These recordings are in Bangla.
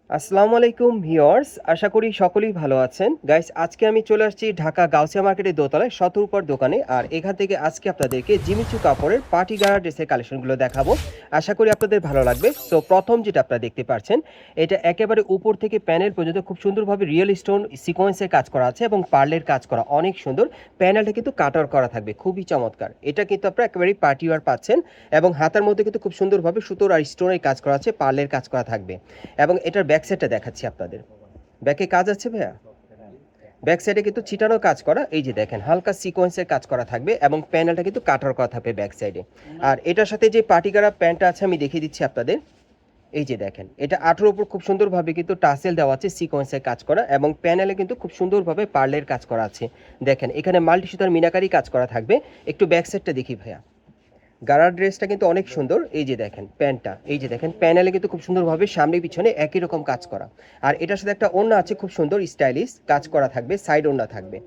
আসসালামু আলাইকুম ভিউয়ার্স, আশা করি সকলেই ভালো আছেন। গাইস, আজকে আমি চলে আসছি ঢাকা গাউসিয়া মার্কেটের দোতলায় শতরূপার দোকানে। আর এখান থেকে আজকে আপনাদেরকে জিমিচু কাপড়ের পার্টি গারা ড্রেসের কালেকশনগুলো দেখাবো। আশা করি আপনাদের ভালো লাগবে। সো প্রথম যেটা আপনারা দেখতে পাচ্ছেন, এটা একেবারে উপর থেকে প্যানেল পর্যন্ত খুব সুন্দরভাবে রিয়েল স্টোন সিকোয়েন্সের কাজ করা আছে এবং পার্লের কাজ করা অনেক সুন্দর। প্যানেলটা কিন্তু কাটার করা থাকবে, খুবই চমৎকার। এটা কিন্তু আপনারা একেবারেই পার্টি ওয়্যার পাচ্ছেন এবং হাতার মধ্যে কিন্তু খুব সুন্দরভাবে সুতোর আর স্টোনের কাজ করা আছে, পার্লের কাজ করা থাকবে। এবং এটার ব্যাক সাইডটা দেখাচ্ছি আপনাদের। ব্যাকে কাজ আছে ভাইয়া, ব্যাক সাইডে কিন্তু ছিটানো কাজ করা, এই যে দেখেন হালকা সিকোয়েন্সের কাজ করা থাকবে এবং প্যানেলটা কিন্তু কাটার করা থাকবে ব্যাক সাইডে। আর এটার সাথে যে পার্টিগারা প্যান্টটা আছে আমি দেখিয়ে দিচ্ছি আপনাদের। এই যে দেখেন, এটা আঠের উপর খুব সুন্দরভাবে কিন্তু টাসেল দেওয়া আছে, সিকোয়েন্সের কাজ করা এবং প্যানেলে কিন্তু খুব সুন্দরভাবে পার্লের কাজ করা আছে। দেখেন এখানে মাল্টি সুতার মিনাকারি কাজ করা থাকবে। একটু ব্যাক সাইডটা দেখি ভাইয়া। গারার ড্রেসটা কিন্তু অনেক সুন্দর। এই যে দেখেন প্যান্টটা, এই যে দেখেন প্যানেলে কিন্তু খুব সুন্দরভাবে সামনে পিছনে একই রকম কাজ করা। আর এটার সাথে একটা ওড়না আছে, খুব সুন্দর স্টাইলিশ কাজ করা থাকবে, সাইড ওড়না থাকবে।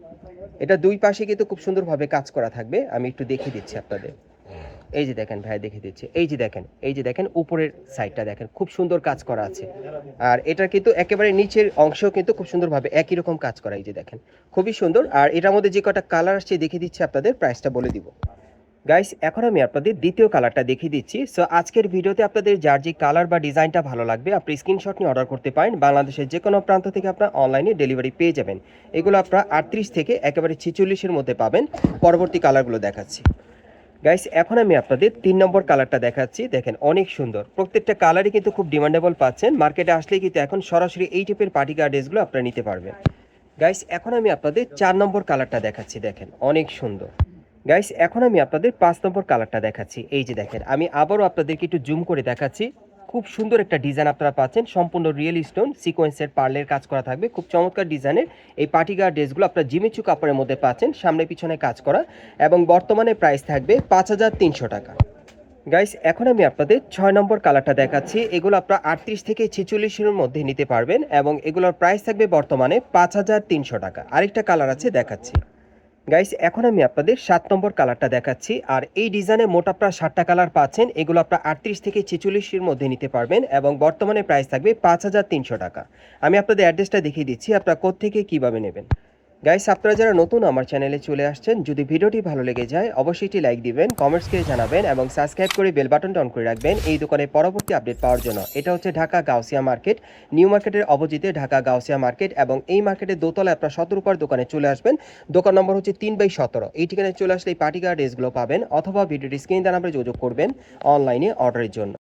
এটা দুই পাশে কিন্তু খুব সুন্দরভাবে কাজ করা থাকবে। আমি একটু দেখিয়ে দিচ্ছি আপনাদের। এই যে দেখেন ভাই, দেখিয়ে দিচ্ছি। এই যে দেখেন, এই যে দেখেন উপরের সাইডটা দেখেন খুব সুন্দর কাজ করা আছে। আর এটা কিন্তু একেবারে নিচের অংশেও কিন্তু খুব সুন্দরভাবে একই রকম কাজ করা। এই যে দেখেন, খুবই সুন্দর। আর এটার মধ্যে যে কটা কালার আসছে দেখিয়ে দিচ্ছি আপনাদের, প্রাইসটা বলে দিব। গাইস, এখন আমি আপনাদের দ্বিতীয় কালারটা দেখিয়ে দিচ্ছি। সো আজকের ভিডিওতে আপনাদের যার যে কালার বা ডিজাইনটা ভালো লাগবে আপনি স্ক্রিনশট নিয়ে অর্ডার করতে পারেন। বাংলাদেশের যে কোনো প্রান্ত থেকে আপনার অনলাইনে ডেলিভারি পেয়ে যাবেন। এগুলো আপনারা 38 থেকে একেবারে 46-এর মধ্যে পাবেন। পরবর্তী কালারগুলো দেখাচ্ছি। গাইস, এখন আমি আপনাদের 3 নম্বর কালারটা দেখাচ্ছি। দেখেন অনেক সুন্দর, প্রত্যেকটা কালারই কিন্তু খুব ডিমান্ডেবল পাচ্ছেন। মার্কেটে আসলেই কিন্তু এখন সরাসরি এই টাইপের পার্টি গার্ড ড্রেসগুলো আপনারা নিতে পারবেন। গাইস, এখন আমি আপনাদের 4 নম্বর কালারটা দেখাচ্ছি। দেখেন অনেক সুন্দর। গাইস, এখন আমি আপনাদের 5 নম্বর কালারটা দেখাচ্ছি। এই যে দেখেন, আমি আবারও আপনাদেরকে একটু জুম করে দেখাচ্ছি। খুব সুন্দর একটা ডিজাইন আপনারা পাচ্ছেন, সম্পূর্ণ রিয়েল স্টোন সিকোয়েন্সের পার্লের কাজ করা থাকবে। খুব চমৎকার ডিজাইনের এই পার্টিগার ড্রেসগুলো আপনারা জিমিচু কাপড়ের মধ্যে পাচ্ছেন, সামনে পিছনে কাজ করা এবং বর্তমানে প্রাইস থাকবে 5,300 টাকা। গাইস, এখন আমি আপনাদের 6 নম্বর কালারটা দেখাচ্ছি। এগুলো আপনারা 38 থেকে 46-এর মধ্যে নিতে পারবেন এবং এগুলোর প্রাইস থাকবে বর্তমানে 5,300 টাকা। আরেকটা কালার আছে, দেখাচ্ছি। গাইস, এখন আমি আপনাদের 7 নম্বর কালারটা দেখাচ্ছি। আর এই ডিজাইনে মোট আপনারা 7টা কালার পাচ্ছেন। এগুলো আপনারা 38 থেকে 46-এর মধ্যে নিতে পারবেন এবং বর্তমানে প্রাইস থাকবে 5,300 টাকা। আমি আপনাদের অ্যাড্রেসটা দেখিয়ে দিচ্ছি, আপনারা কোত্থেকে কীভাবে নেবেন। গাইস, আপনারা যারা নতুন আমার চ্যানেলে চলে আসছেন, যদি ভিডিওটি ভালো লেগে যায় অবশ্যই একটি লাইক দিবেন, কমেন্টস করে জানাবেন এবং সাবস্ক্রাইব করে বেল বাটনটা অন করে রাখবেন এই দোকানের পরবর্তী আপডেট পাওয়ার জন্য। এটা হচ্ছে ঢাকা গাউসিয়া মার্কেট, নিউ মার্কেটের অপোজিটে ঢাকা গাউসিয়া মার্কেট এবং এই মার্কেটের দোতলায় আপনারা শতরূপার দোকানে চলে আসবেন। দোকান নম্বর হচ্ছে 3/17। এই ঠিকানায় চলে আসলে এই পার্টি গার্ড ড্রেসগুলো পাবেন অথবা ভিডিওটি স্ক্রিন দ্বারা নাম্বারে যোগাযোগ করবেন অনলাইনে অর্ডারের জন্য।